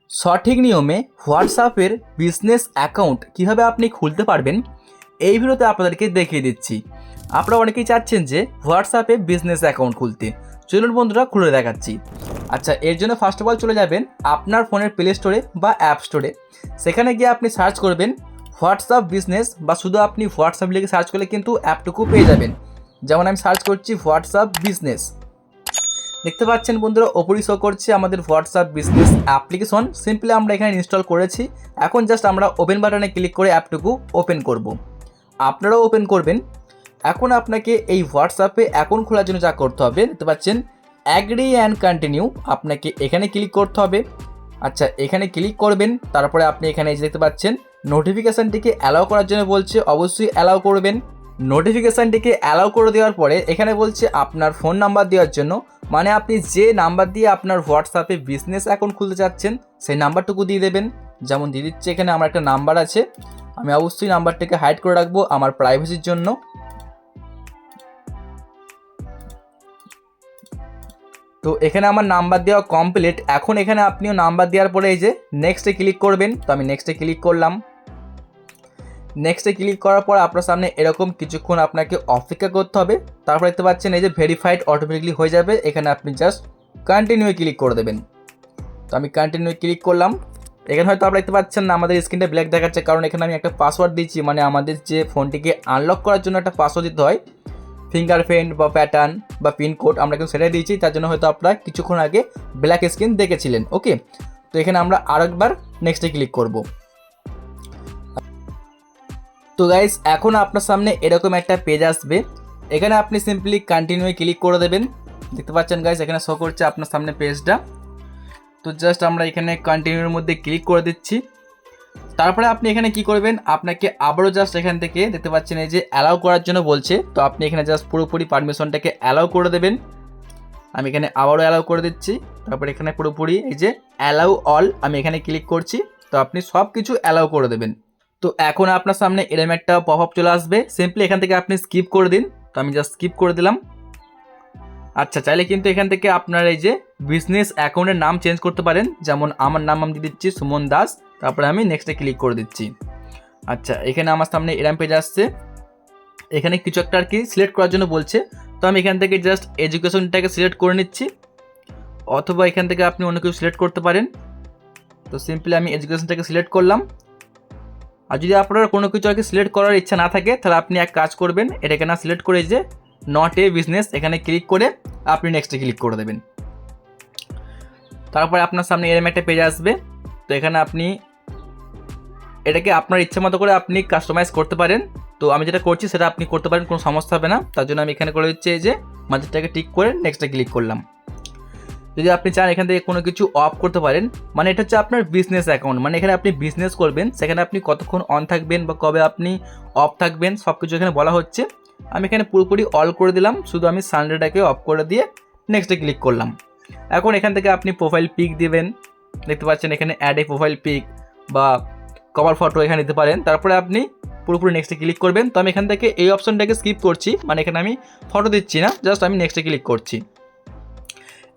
সঠিক নিয়মে হোয়াটসঅ্যাপের বিজনেস অ্যাকাউন্ট কীভাবে আপনি খুলতে পারবেন এই ভিডিওতে আপনাদেরকে দেখিয়ে দিচ্ছি। আপনারা অনেকেই চাচ্ছেন যে হোয়াটসঅ্যাপে বিজনেস অ্যাকাউন্ট খুলতে। চলুন বন্ধুরা খুলে দেখাচ্ছি। আচ্ছা, এর জন্য ফার্স্ট অফ অল চলে যাবেন আপনার ফোনের প্লে স্টোরে বা অ্যাপ স্টোরে। সেখানে গিয়ে আপনি সার্চ করবেন হোয়াটসঅ্যাপ বিজনেস, বা শুধু আপনি হোয়াটসঅ্যাপ লিখে সার্চ করলে কিন্তু অ্যাপটুকু পেয়ে যাবেন। যেমন আমি সার্চ করছি হোয়াটসঅ্যাপ বিজনেস, দেখতে পাচ্ছেন বন্ধুরা ওপরই শো করছে আমাদের হোয়াটসঅ্যাপ বিজনেস অ্যাপ্লিকেশন। সিম্পলি আমরা এখানে ইনস্টল করেছি। এখন জাস্ট আমরা ওপেন বাটনে ক্লিক করে অ্যাপটুকু ওপেন করব। আপনারাও ওপেন করবেন। এখন আপনাকে এই হোয়াটসঅ্যাপে অ্যাকাউন্ট খোলার জন্য যা করতে হবে, দেখতে পাচ্ছেন অ্যাগ্রি অ্যান্ড কন্টিনিউ, আপনাকে এখানে ক্লিক করতে হবে। আচ্ছা, এখানে ক্লিক করবেন। তারপরে আপনি এখানে দেখতে পাচ্ছেন নোটিফিকেশানটিকে অ্যালাউ করার জন্য বলছে, অবশ্যই অ্যালাউ করবেন। নোটিফিকেশানটিকে অ্যালাউ করে দেওয়ার পরে এখানে বলছে আপনার ফোন নাম্বার দেওয়ার জন্য, মানে আপনি যে নাম্বার দিয়ে আপনার হোয়াটসঅ্যাপে বিজনেস অ্যাকাউন্ট খুলতে চাচ্ছেন সেই নাম্বারটুকু দিয়ে দেবেন। যেমন দিয়ে দিচ্ছে এখানে আমার একটা নাম্বার আছে, আমি অবশ্যই নাম্বারটাকে হাইড করে রাখবো আমার প্রাইভেসির জন্য। তো এখানে আমার নাম্বার দেওয়া কমপ্লিট। এখন এখানে আপনিও নাম্বার দেওয়ার পরে এই যে নেক্সটে ক্লিক করবেন। তো আমি নেক্সটে ক্লিক করলাম। নেক্সটে ক্লিক করার পর আপনার সামনে এরকম কিছুক্ষণ আপনাকে অপেক্ষা করতে হবে। তারপর দেখতে পাচ্ছেন এই যে ভেরিফাইড অটোমেটিকলি হয়ে যাবে। এখানে আপনি জাস্ট কন্টিনিউ ক্লিক করে দেবেন। তো আমি কন্টিনিউ ক্লিক করলাম। এখানে হয়তো আপনারা দেখতে পাচ্ছেন না, আমাদের স্ক্রিনটা ব্ল্যাক দেখাচ্ছে, কারণ এখানে আমি একটা পাসওয়ার্ড দিচ্ছি। মানে আমাদের যে ফোনটিকে আনলক করার জন্য একটা পাসওয়ার্ড দিতে হয়, ফিঙ্গারপ্রিন্ট বা প্যাটার্ন বা পিনকোড, আমরা কিন্তু সেটাই দিয়েছি। তার জন্য হয়তো আপনারা কিছুক্ষণ আগে ব্ল্যাক স্ক্রিন দেখেছিলেন। ওকে, তো এখানে আমরা আরেকবার নেক্সটে ক্লিক করব। তো গাইস, এখন আপনার সামনে এরকম একটা পেজ আসবে। এখানে আপনি সিম্পলি কন্টিনিউ ক্লিক করে দেবেন। দেখতে পাচ্ছেন গাইস, এখানে শো করছে আপনার সামনে পেজটা। তো জাস্ট আমরা এখানে কন্টিনিউর মধ্যে ক্লিক করে দিচ্ছি। তারপরে আপনি এখানে কি করবেন, আপনাকে আবারও জাস্ট এখান থেকে দেখতে পাচ্ছেন এই যে অ্যালাউ করার জন্য বলছে। তো আপনি এখানে জাস্ট পুরোপুরি পারমিশনটাকে অ্যালাউ করে দেবেন। আমি এখানে আবারও অ্যালাউ করে দিচ্ছি। তারপরে এখানে পুরোপুরি এই যে অ্যালাউ অল, আমি এখানে ক্লিক করছি। তো আপনি সব কিছু অ্যালাউ করে দেবেন। তো এখন আপনার সামনে এরকম একটা পপ আপ চলে আসবে। সিম্পলি এখান থেকে আপনি স্কিপ করে দিন। তো আমি জাস্ট স্কিপ করে দিলাম। আচ্ছা, চাইলে কিন্তু এখান থেকে আপনার এই যে বিজনেস অ্যাকাউন্টের নাম চেঞ্জ করতে পারেন। যেমন আমার নাম আমি দিয়ে দিচ্ছি সুমন দাস। তারপরে আমি নেক্সটে ক্লিক করে দিচ্ছি। আচ্ছা, এখানে আমার সামনে এরকম পেজ আসছে। এখানে কিছু একটা আর কি সিলেক্ট করার জন্য বলছে। তো আমি এখান থেকে জাস্ট এডুকেশনটাকে সিলেক্ট করে নিচ্ছি, অথবা এখান থেকে আপনি অন্য কিছু সিলেক্ট করতে পারেন। তো সিম্পলি আমি এডুকেশনটাকে সিলেক্ট করলাম। আর যদি আপনার কোনো কিছু আর কি সিলেক্ট করার ইচ্ছা না থাকে, তাহলে আপনি এক কাজ করবেন, এটাকে না সিলেক্ট করে যে নট এ বিজনেস এখানে ক্লিক করে আপনি নেক্সটে ক্লিক করে দেবেন। তারপরে আপনার সামনে এরকম একটা পেজ আসবে। তো এখানে আপনি এটাকে আপনার ইচ্ছা মতো করে আপনি কাস্টমাইজ করতে পারেন। তো আমি যেটা করছি সেটা আপনি করতে পারেন, কোনো সমস্যা হবে না। তার জন্য আমি এখানে করে দিচ্ছি এই যে মাঝেরটাকে টিক করে নেক্সটে ক্লিক করলাম। যদি আপনি চান এখান থেকে কোনো কিছু অফ করতে পারেন, মানে এটা হচ্ছে আপনার বিজনেস অ্যাকাউন্ট, মানে এখানে আপনি বিজনেস করবেন, সেখানে আপনি কতক্ষণ অন থাকবেন বা কবে আপনি অফ থাকবেন সব কিছু এখানে বলা হচ্ছে। আমি এখানে পুরোপুরি অল করে দিলাম, শুধু আমি সানডেটাকে অফ করে দিয়ে নেক্সটে ক্লিক করলাম। এখন এখান থেকে আপনি প্রোফাইল পিক দিবেন। দেখতে পাচ্ছেন এখানে অ্যাড এ প্রোফাইল পিক বা কভার ফটো এখানে দিতে পারেন। তারপরে আপনি পুরোপুরি নেক্সটে ক্লিক করবেন। তো আমি এখান থেকে এই অপশনটাকে স্কিপ করছি, মানে এখানে আমি ফটো দিচ্ছি না, জাস্ট আমি নেক্সটে ক্লিক করছি।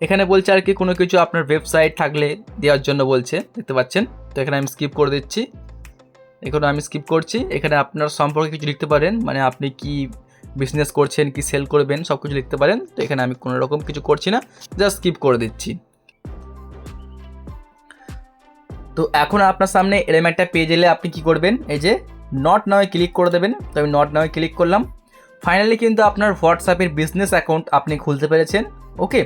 এখানে বলছে আর কি কোনো কিছু আপনার ওয়েবসাইট থাকলে দেওয়ার জন্য বলছে, দেখতে পাচ্ছেন। তো এখানে আমি স্কিপ করে দিচ্ছি। এখানে আমি স্কিপ করছি। এখানে আপনার সম্পর্কে কিছু লিখতে পারেন, মানে আপনি কি বিজনেস করছেন, কি সেল করবেন, সব কিছু লিখতে পারেন। তো এখানে আমি কোনো রকম কিছু করছি না, জাস্ট স্কিপ করে দিচ্ছি। তো এখন আপনার সামনে এরকম একটা পেজ এলে আপনি কি করবেন, এই যে নট নাও ক্লিক করে দেবেন। তো আমি নট নাও ক্লিক করলাম। ফাইনালি কিন্তু আপনার হোয়াটসঅ্যাপের বিজনেস অ্যাকাউন্ট আপনি খুলতে পেরেছেন। ওকে,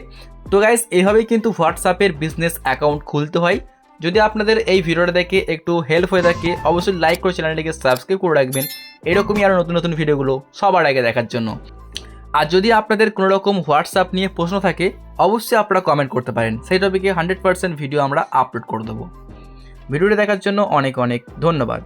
তো গাইস, এইভাবেই কিন্তু হোয়াটসঅ্যাপের বিজনেস অ্যাকাউন্ট খুলতে হয়। যদি আপনাদের এই ভিডিওটা দেখে একটু হেল্প হয়ে থাকে, অবশ্যই লাইক করে চ্যানেলটিকে সাবস্ক্রাইব করে রাখবেন এরকমই আরও নতুন নতুন ভিডিওগুলো সবার আগে দেখার জন্য। আর যদি আপনাদের কোনো রকম হোয়াটসঅ্যাপ নিয়ে প্রশ্ন থাকে, অবশ্যই আপনারা কমেন্ট করতে পারেন, সেই টপিকে 100% ভিডিও আমরা আপলোড করে দেবো। ভিডিওটি দেখার জন্য অনেক অনেক ধন্যবাদ।